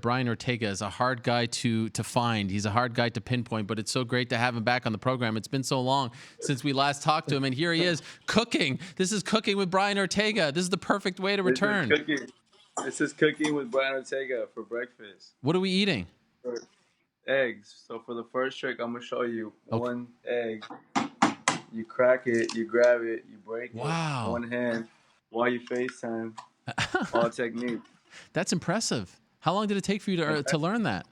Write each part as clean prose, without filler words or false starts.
Brian Ortega is a hard guy to find. He's a hard guy to pinpoint, but it's so great to have him back on the program. It's been so long since we last talked to him, and here he is cooking. This is Cooking with Brian Ortega. This is the perfect way to return. This is Cooking with Brian Ortega for breakfast. What are we eating? Eggs. So for the first trick, I'm going to show you one egg. You crack it, you grab it, you break it. One hand while you FaceTime. All technique. That's impressive. How long did it take for you to learn that?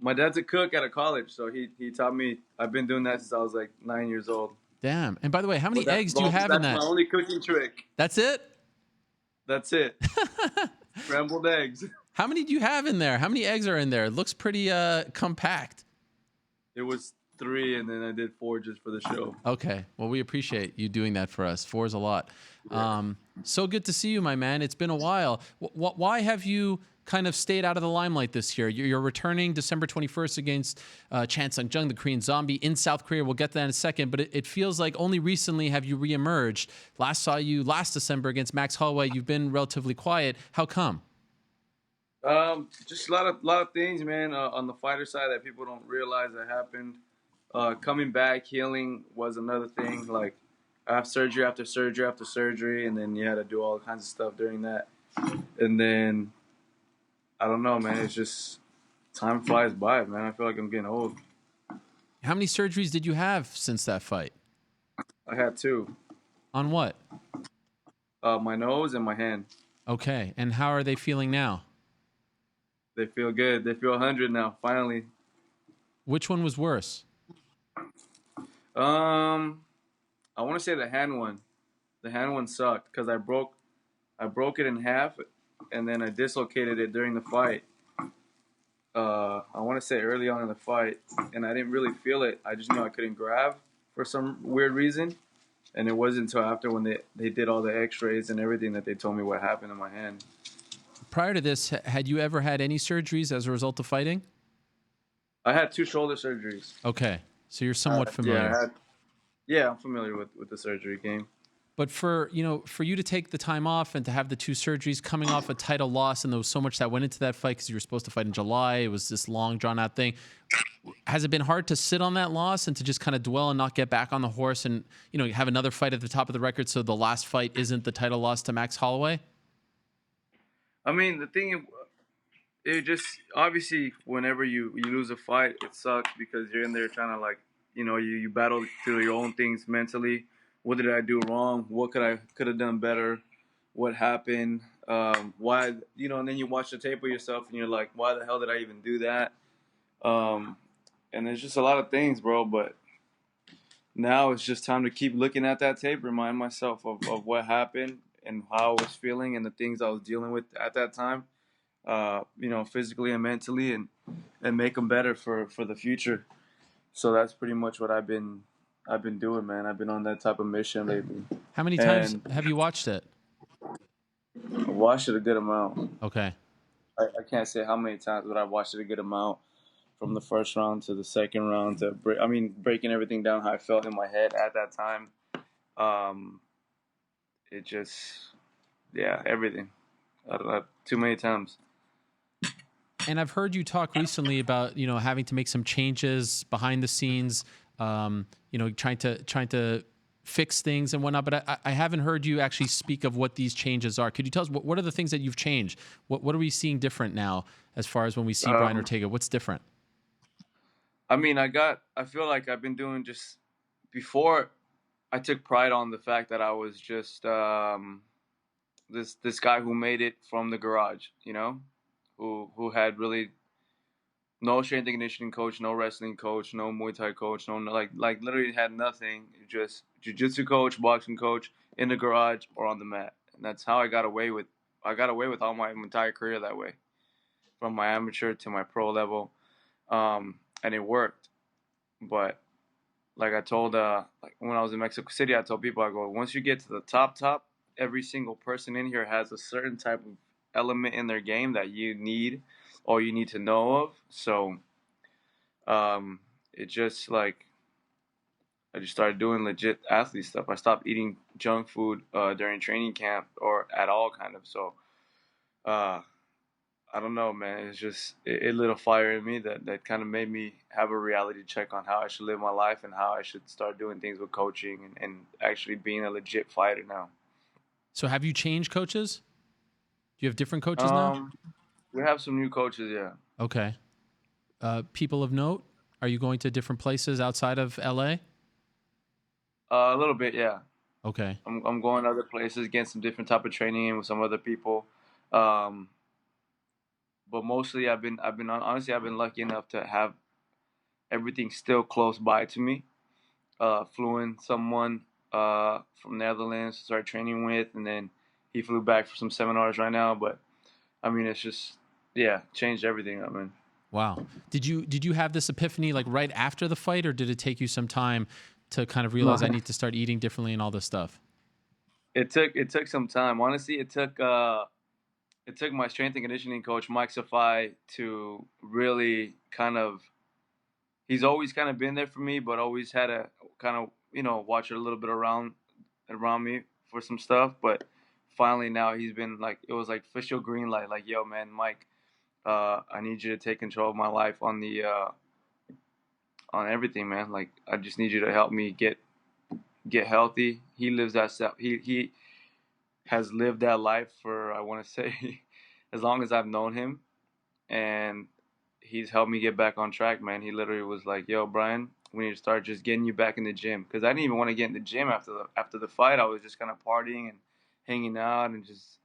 My dad's a cook at a college, so he taught me. I've been doing that since I was like 9 years old. Damn. And by the way, how many eggs do you have in that? That's my only cooking trick. That's it? That's it. Scrambled eggs. How many do you have in there? How many eggs are in there? It looks pretty compact. It was 3, and then I did 4 just for the show. Okay. Well, we appreciate you doing that for us. 4 is a lot. Yeah. So good to see you, my man. It's been a while. Why have you kind of stayed out of the limelight this year? You're returning December 21st against Chan Sung-jung, the Korean Zombie, in South Korea. We'll get to that in a second, but it feels like only recently have you reemerged. Last saw you last December against Max Holloway. You've been relatively quiet. How come? Just a lot of things, man, on the fighter side that people don't realize that happened. Coming back, healing was another thing. Like, I have surgery after surgery after surgery, and then you had to do all kinds of stuff during that. And then, I don't know, man. It's just time flies by, man. I feel like I'm getting old. How many surgeries did you have since that fight? I had 2. On what? My nose and my hand. Okay. And how are they feeling now? They feel good. They feel 100 now, finally. Which one was worse? I want to say the hand one. The hand one sucked because I broke it in half, and then I dislocated it during the fight. I want to say early on in the fight, and I didn't really feel it. I just knew I couldn't grab for some weird reason, and it wasn't until after when they did all the X-rays and everything that they told me what happened in my hand. Prior to this, had you ever had any surgeries as a result of fighting? I had 2 shoulder surgeries. Okay, so you're somewhat familiar. Yeah, I'm familiar with the surgery game. But for you to take the time off and to have the 2 surgeries coming off a title loss, and there was so much that went into that fight because you were supposed to fight in July. It was this long, drawn-out thing. Has it been hard to sit on that loss and to just kind of dwell and not get back on the horse and have another fight at the top of the record so the last fight isn't the title loss to Max Holloway? I mean, the thing, it just, obviously, whenever you lose a fight, it sucks because you're in there trying to, like, you battle through your own things mentally. What did I do wrong? What could have done better? What happened? Why? And then you watch the tape of yourself and you're like, why the hell did I even do that? And there's just a lot of things, bro. But now it's just time to keep looking at that tape, remind myself of what happened and how I was feeling and the things I was dealing with at that time, physically and mentally, and make them better for the future. So that's pretty much what I've been doing, man. I've been on that type of mission lately. How many times have you watched it? I watched it a good amount. Okay. I can't say how many times, but I watched it a good amount from the first round to the second round to breaking everything down how I felt in my head at that time. It just, everything. Too many times. And I've heard you talk recently about, having to make some changes behind the scenes, trying to fix things and whatnot. But I haven't heard you actually speak of what these changes are. Could you tell us what are the things that you've changed? What are we seeing different now as far as when we see Brian Ortega? What's different? I mean, I feel like I've been doing just before. I took pride on the fact that I was just this guy who made it from the garage, who had really no strength and conditioning coach, no wrestling coach, no Muay Thai coach, no like literally had nothing. Just jiu-jitsu coach, boxing coach in the garage or on the mat, and that's how I got away with all my entire career that way, from my amateur to my pro level, and it worked. But like I told, when I was in Mexico City, I told people, I go, once you get to the top, every single person in here has a certain type of element in their game that you need or you need to know of. So it just like I just started doing legit athlete stuff. I stopped eating junk food during training camp or at all kind of. So I don't know, man. It's just it lit a fire in me that kind of made me have a reality check on how I should live my life and how I should start doing things with coaching and actually being a legit fighter now. So have you changed coaches? Do you have different coaches now? Um, we have some new coaches, yeah. Okay. People of note, are you going to different places outside of LA? A little bit, yeah. Okay. I'm going other places, getting some different type of training in with some other people. Um, but mostly honestly I've been lucky enough to have everything still close by to me. Flew in someone from Netherlands to start training with, and then he flew back for some seminars right now. But I mean, it's just changed everything up, man. Wow. Did you have this epiphany like right after the fight, or did it take you some time to kind of realize I need to start eating differently and all this stuff? It took some time. Honestly, it took my strength and conditioning coach Mike Safai to really kind of. He's always kind of been there for me, but always had to kind of watch it a little bit around me for some stuff. But finally now he's been like, it was like official green light. Like, yo, man, Mike, I need you to take control of my life on everything, man. Like, I just need you to help me get healthy. He lives that stuff. He has lived that life for, I want to say, as long as I've known him, and he's helped me get back on track, man. He literally was like, "Yo, Brian, we need to start just getting you back in the gym," because I didn't even want to get in the gym after the fight. I was just kind of partying and hanging out, and just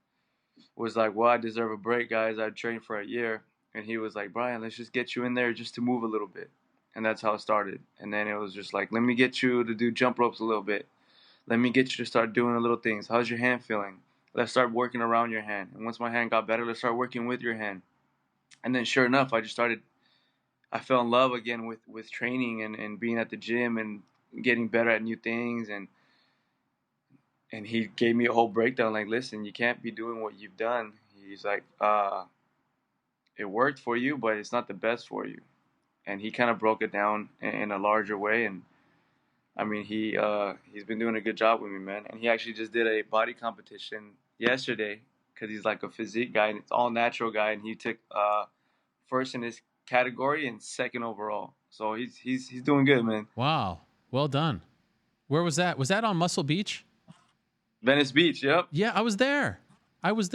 was like, "Well, I deserve a break, guys. I trained for a year," and he was like, "Brian, let's just get you in there just to move a little bit," and that's how it started. And then it was just like, "Let me get you to do jump ropes a little bit. Let me get you to start doing the little things. How's your hand feeling? Let's start working around your hand. And once my hand got better, let's start working with your hand." And then sure enough, I fell in love again with training and being at the gym and getting better at new things. And he gave me a whole breakdown like, listen, you can't be doing what you've done. He's like, it worked for you, but it's not the best for you. And he kind of broke it down in a larger way. And I mean, he's been doing a good job with me, man. And he actually just did a body competition yesterday because he's like a physique guy and it's all natural guy. And he took first in his category and second overall. So he's doing good, man. Wow. Well done. Where was that? Was that on Muscle Beach? Venice Beach, yep. Yeah, I was there. I was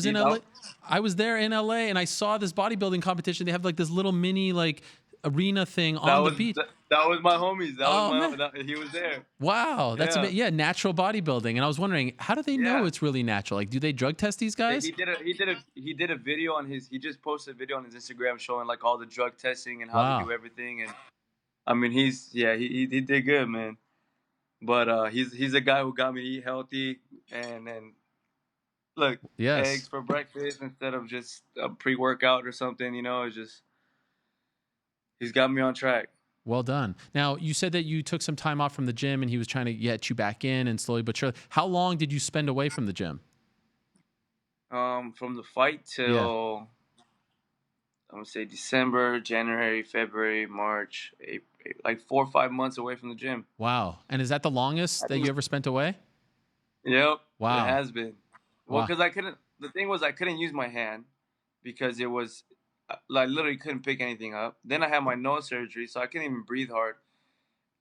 in LA. I was there in LA and I saw this bodybuilding competition. They have like this little mini like arena thing on the beach. That was my homies. He was there. Wow, that's natural bodybuilding. And I was wondering, how do they know it's really natural? Like, do they drug test these guys? He did a video on his. He just posted a video on his Instagram showing like all the drug testing and how they do everything. And I mean, he did good, man. But he's a guy who got me to eat healthy and look, eggs for breakfast instead of just a pre-workout or something. It's just he's got me on track. Well done. Now, you said that you took some time off from the gym and he was trying to get you back in and slowly but surely. How long did you spend away from the gym? From the fight till I'm gonna say December, January, February, March, April, like 4 or 5 months away from the gym. Wow. And is that the longest that you ever spent away? Yep. Wow. It has been. Well, because the thing was I couldn't use my hand because it was, I literally couldn't pick anything up. Then I had my nose surgery, so I couldn't even breathe hard.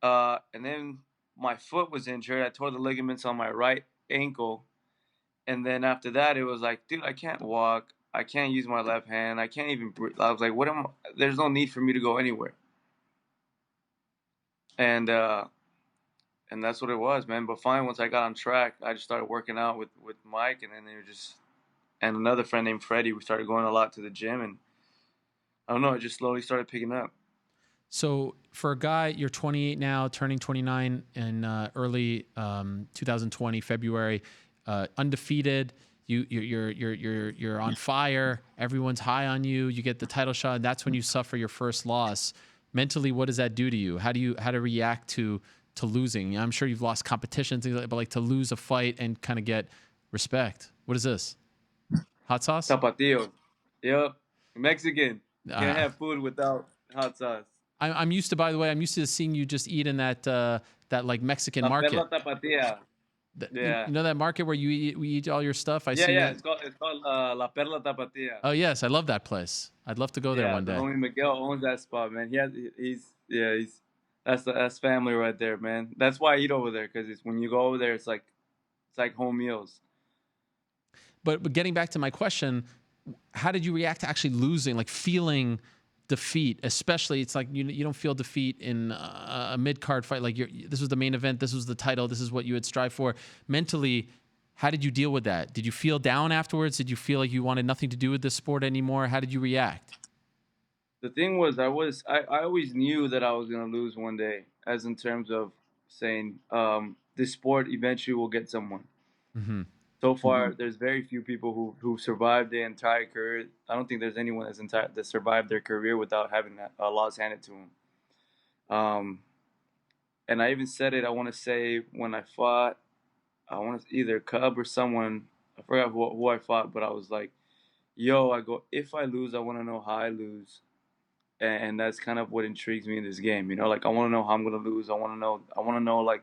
And then my foot was injured. I tore the ligaments on my right ankle. And then after that, it was like, dude, I can't walk. I can't use my left hand. I can't even breathe. I was like, there's no need for me to go anywhere. And that's what it was, man. But finally, once I got on track, I just started working out with Mike, and then and another friend named Freddie. We started going a lot to the gym, and I don't know, it just slowly started picking up. So for a guy, you're 28 now, turning 29 in early 2020 February, undefeated. You're on fire. Everyone's high on you. You get the title shot, and that's when you suffer your first loss. Mentally, what does that do to you? How do you react to losing? I'm sure you've lost competitions, things like that, but like to lose a fight and kind of get respect. What is this? Hot sauce? Tapatio. Yep. Mexican. Can't have food without hot sauce. I'm used to, by the way, I'm used to seeing you just eat in that like Mexican market. Tapatia. Yeah. You know that market where we eat all your stuff? I Yeah, seen yeah. that. It's called La Perla Tapatía. Oh yes, I love that place. I'd love to go there Yeah, one the day. homie Miguel owns that spot, man. He's that's family right there, man. That's why I eat over there, because it's when you go over there, it's like home meals. But getting back to my question, how did you react to actually losing, like feeling defeat? Especially, it's like you don't feel defeat in a mid card fight. Like this was the main event, this was the title, this is what you had strived for. Mentally, how did you deal with that? Did you feel down afterwards? Did you feel like you wanted nothing to do with this sport anymore? How did you react? The thing was, I always knew that I was gonna lose one day, as in terms of saying, this sport eventually will get someone. Hmm. So far, there's very few people who survived their entire career. I don't think there's anyone that survived their career without having a loss handed to them. Um, and I even said it. I want to say when I fought, I want to either Cub or someone. I forgot who I fought, but I was like, "Yo," I go, "If I lose, I want to know how I lose." And that's kind of what intrigues me in this game. Like I want to know how I'm gonna lose. I want to know. I want to know like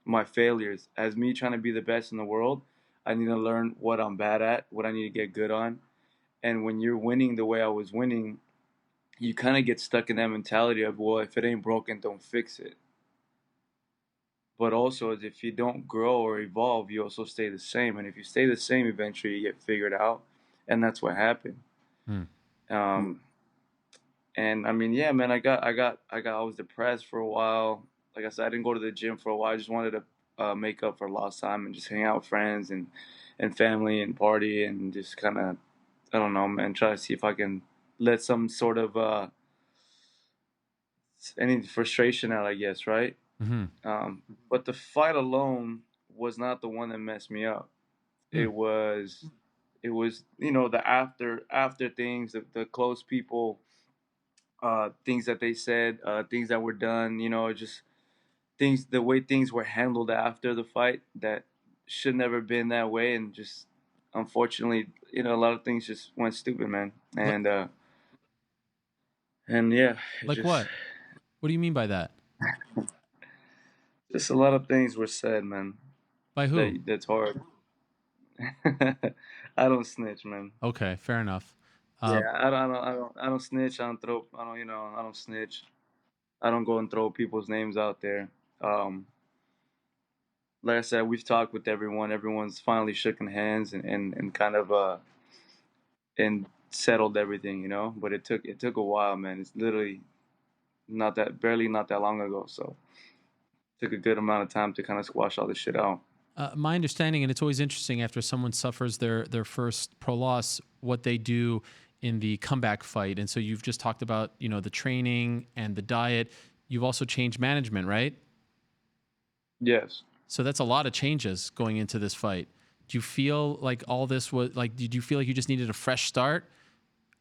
my failures. As me trying to be the best in the world, I need to learn what I'm bad at, what I need to get good on. And when you're winning the way I was winning, you kind of get stuck in that mentality of, well, if it ain't broken, don't fix it. But also, if you don't grow or evolve, you also stay the same. And if you stay the same, eventually you get figured out, and that's what happened. Hmm. Um, and I mean, yeah, man, I was depressed for a while. Like I said, I didn't go to the gym for a while. I just wanted to make up for lost time and just hang out with friends and family and party and just kind of, I don't know, man, try to see if I can let some sort of any frustration out, I guess, right? Hmm. But the fight alone was not the one that messed me up. Hmm. It was the after things, the close people, things that they said, things that were done, just things, the way things were handled after the fight that should never been that way, and just unfortunately, a lot of things just went stupid, man. And yeah, it Like just what? What do you mean by that? just a lot of things were said, man. By who? That's hard. I don't snitch, man. Okay, fair enough. Yeah, Uh, I don't snitch. I don't snitch. I don't go and throw people's names out there. Um, like I said, we've talked with everyone. Everyone's finally shaken hands and kind of and settled everything, But it took a while, man. It's literally not that long ago. So it took a good amount of time to kind of squash all this shit out. my understanding, and it's always interesting after someone suffers their first pro loss, what they do in the comeback fight. And so you've just talked about the training and the diet. You've also changed management, right? Yes. So that's a lot of changes going into this fight. Do you feel like all this was like? Did you feel like you just needed a fresh start,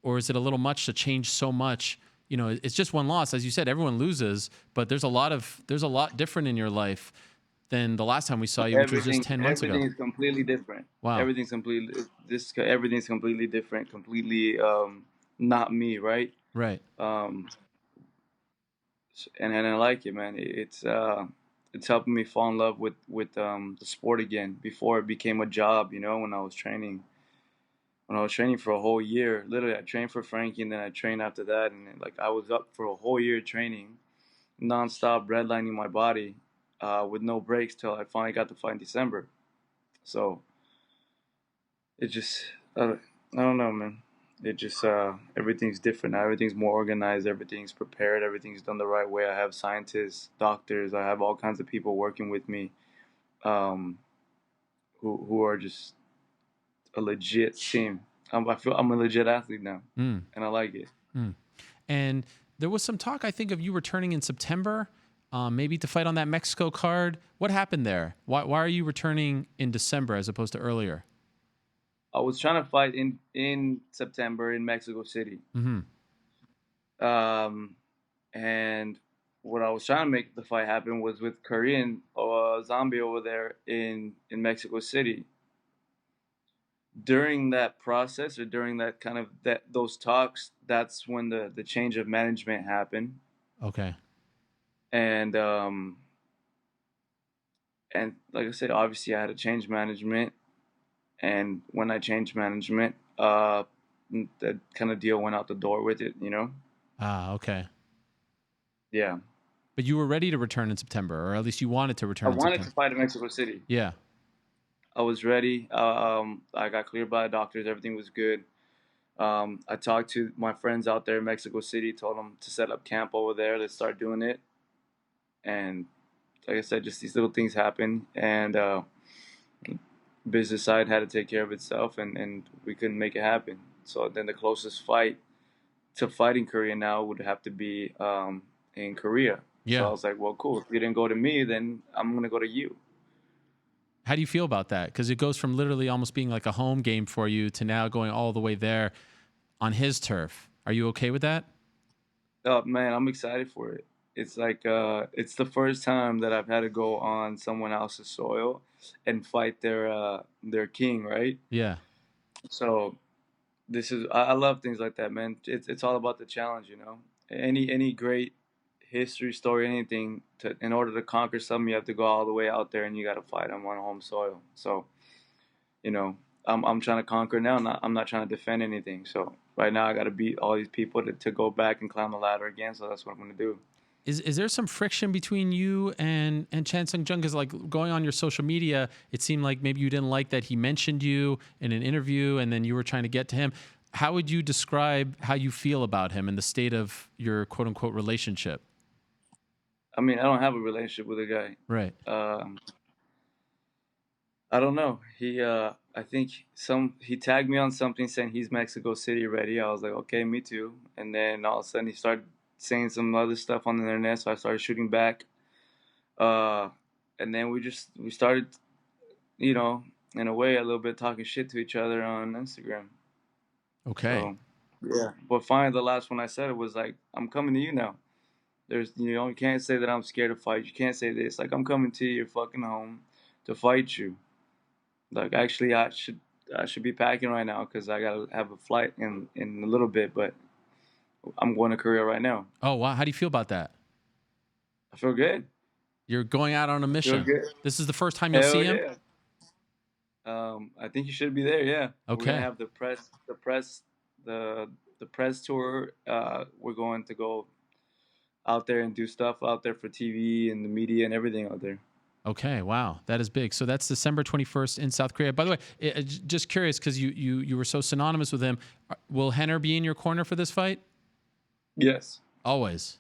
or is it a little much to change so much? It's just one loss, as you said. Everyone loses, but there's a lot different in your life than the last time we saw you, which was just 10 months ago. Everything is completely different. Wow. Everything's completely different, completely not me, right? Right. Um, and I like it, man. It's helping me fall in love with the sport again. Before it became a job, when I was training for a whole year. Literally, I trained for Frankie, and then I trained after that, and then, like I was up for a whole year training, nonstop, redlining my body, with no breaks till I finally got to fight in December. So it just, I don't know, man. It just, everything's different now. Everything's more organized. Everything's prepared. Everything's done the right way. I have scientists, doctors. I have all kinds of people working with me, um, who are just a legit team. I feel I'm a legit athlete now, Mm. and I like it. Mm. And there was some talk, I think, of you returning in September, maybe to fight on that Mexico card. What happened there? Why are you returning in December as opposed to earlier? I was trying to fight in September in Mexico City, Mm-hmm. um, and what I was trying to make the fight happen was with Korean Zombie over there in Mexico City. During that process, or during that kind of those talks, that's when the change of management happened, Okay. and And like I said, obviously I had to change management. And when I changed management, that kind of deal went out the door with it, you know? Ah, okay. Yeah. But you were ready to return in September, or at least you wanted to I return in wanted to September. fight in Mexico City. Yeah. I was ready. I got cleared by the doctors. Everything was good. I talked to my friends out there in Mexico City, told them to set up camp over there. Let's start doing it. And like I said, just these little things happen. And business side had to take care of itself, and we couldn't make it happen. So then the closest fight to fighting Korea now would have to be in Korea. So I Yeah. was like, well, cool. If you didn't go to me, then I'm going to go to you. How do you feel about that? Because it goes from literally almost being like a home game for you to now going all the way there on his turf. Are you okay with that? Oh, man, I'm excited for it. It's like it's the first time that I've had to go on someone else's soil and fight their king, right? Yeah. So I love things like that, man. It's all about the challenge, you know. Any great history story, anything in order to conquer something, you have to go all the way out there and you got to fight on home soil. So you know, I'm trying to conquer now. I'm not trying to defend anything. So right now I got to beat all these people to go back and climb the ladder again. So that's what I'm gonna do. Is there some friction between you and Chan Sung Jung? Because like going on your social media, it seemed like maybe you didn't like that he mentioned you in an interview, and then you were trying to get to him. How would you describe how you feel about him and the state of your quote unquote relationship? I mean, I don't have a relationship with a guy. Right. I don't know. I think he tagged me on something saying he's Mexico City ready. I was like, okay, me too. And then all of a sudden he started saying some other stuff on the internet, so I started shooting back. Uh, and then we started, you know, in a way, a little bit talking shit to each other on Instagram. Okay. So yeah. But finally, the last one I said it was like, I'm coming to you now. You can't say that I'm scared to fight. You can't say this. Like, I'm coming to your fucking home to fight you. Like, actually, I should be packing right now because I gotta have a flight in a little bit. But I'm going to Korea right now. Oh wow. How do you feel about that? I feel good. You're going out on a I feel mission. good. This is the first time you'll Hell see him. yeah. I think you should be there. Yeah, we're gonna Okay. have the press tour. We're going to go out there and do stuff out there for TV and the media and everything out there. Okay, wow, that is big. So that's December 21st in South Korea. By the way, just curious because you were so synonymous with him. Will Henner be in your corner for this fight? Yes, Always.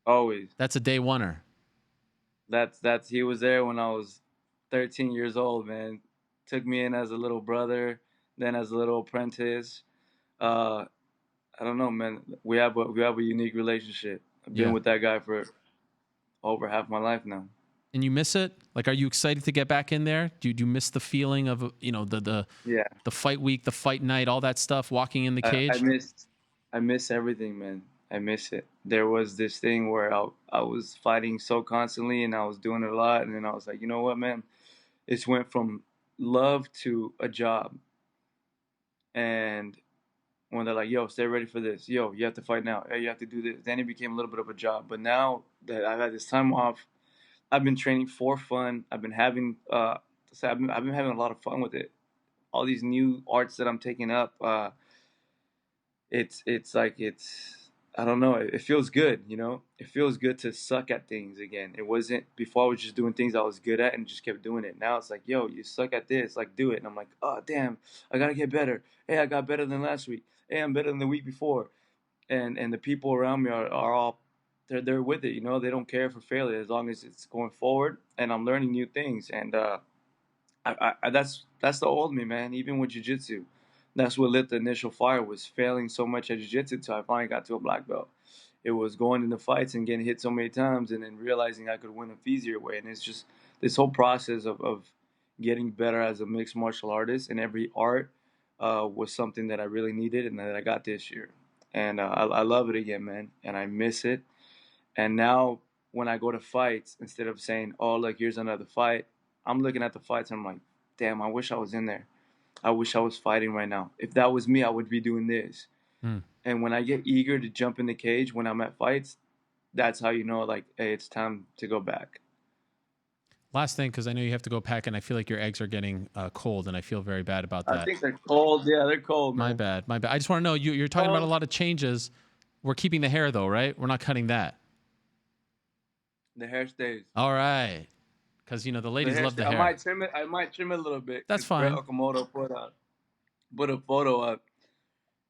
always. That's a day oneer. That's he was there when I was 13 years old, man. Took me in as a little brother, then as a little apprentice. Uh, I don't know, man. We have a unique relationship. I've been Yeah. with that guy for over half my life now. And you miss it? Like, are you excited to get back in there? Do you miss the feeling of Yeah, the fight week, the fight night, all that stuff, walking in the I, I cage? miss I miss everything, man. I miss it. There was this thing where I was fighting so constantly and I was doing it a lot, and then I was like, you know what, man? It went from love to a job. And when they're like, yo, stay ready for this. Yo, you have to fight now. Hey, you have to do this. Then it became a little bit of a job. But now that I've had this time off, I've been training for fun. I've been having a lot of fun with it. All these new arts that I'm taking up, it's like it's I don't know. It feels good, you know. It feels good to suck at things again. It wasn't before. I was just doing things I was good at and just kept doing it. Now it's like, yo, you suck at this, like do it. And I'm like, oh damn, I gotta get better. Hey, I got better than last week. Hey, I'm better than the week before. And the people around me are all they're with it. You know, they don't care for failure as long as it's going forward. And I'm learning new things. And that's the old me, man. Even with jiu-jitsu, that's what lit the initial fire. Was failing so much at jiu-jitsu till I finally got to a black belt. It was going into fights and getting hit so many times, and then realizing I could win a easier way. And it's just this whole process of getting better as a mixed martial artist. And every art was something that I really needed, and that I got this year. And I love it again, man. And I miss it. And now when I go to fights, instead of saying, "Oh, look, here's another fight," I'm looking at the fights and I'm like, "Damn, I wish I was in there. I wish I was fighting right now. If that was me, I would be doing this." Hmm. And when I get eager to jump in the cage when I'm at fights, that's how you know, like, hey, it's time to go back. Last thing, because I know you have to go pack, and I feel like your eggs are getting cold, and I feel very bad about that. I think they're cold. Yeah, they're cold, man. My bad. My bad. I just want to know, you're talking about a lot of changes. We're keeping the hair, though, right? We're not cutting that. The hair stays. All right. Because, the ladies love the hair. I might trim it a little bit. That's fine. Brett Okamoto put a photo up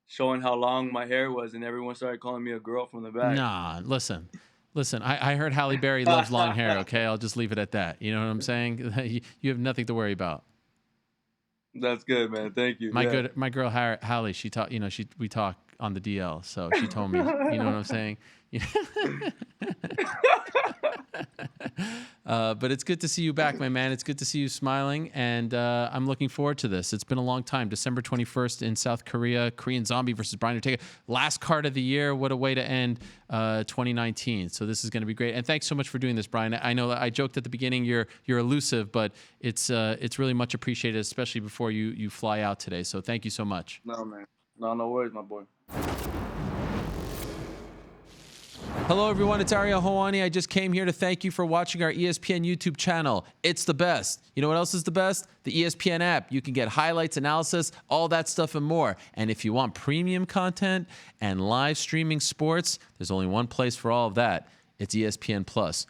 showing how long my hair was, and everyone started calling me a girl from the back. Nah, listen. I heard Halle Berry loves long hair, okay? I'll just leave it at that. You know what I'm saying? You have nothing to worry about. That's good, man. Thank you. My girl Halle, she talk, we talk on the DL, so she told me, you know what I'm saying? But it's good to see you back, my man. It's good to see you smiling, and I'm looking forward to this. It's been a long time. December 21st in South Korea, Korean Zombie versus Brian Ortega. Last card of the year. What a way to end 2019. So this is going to be great. And thanks so much for doing this, Brian. I know that I joked at the beginning you're elusive, but it's really much appreciated, especially before you fly out today. So thank you so much. No, man. No worries, my boy. Hello, everyone. It's Ariel Helwani. I just came here to thank you for watching our ESPN YouTube channel. It's the best. You know what else is the best? The ESPN app. You can get highlights, analysis, all that stuff and more. And if you want premium content and live streaming sports, there's only one place for all of that. It's ESPN Plus.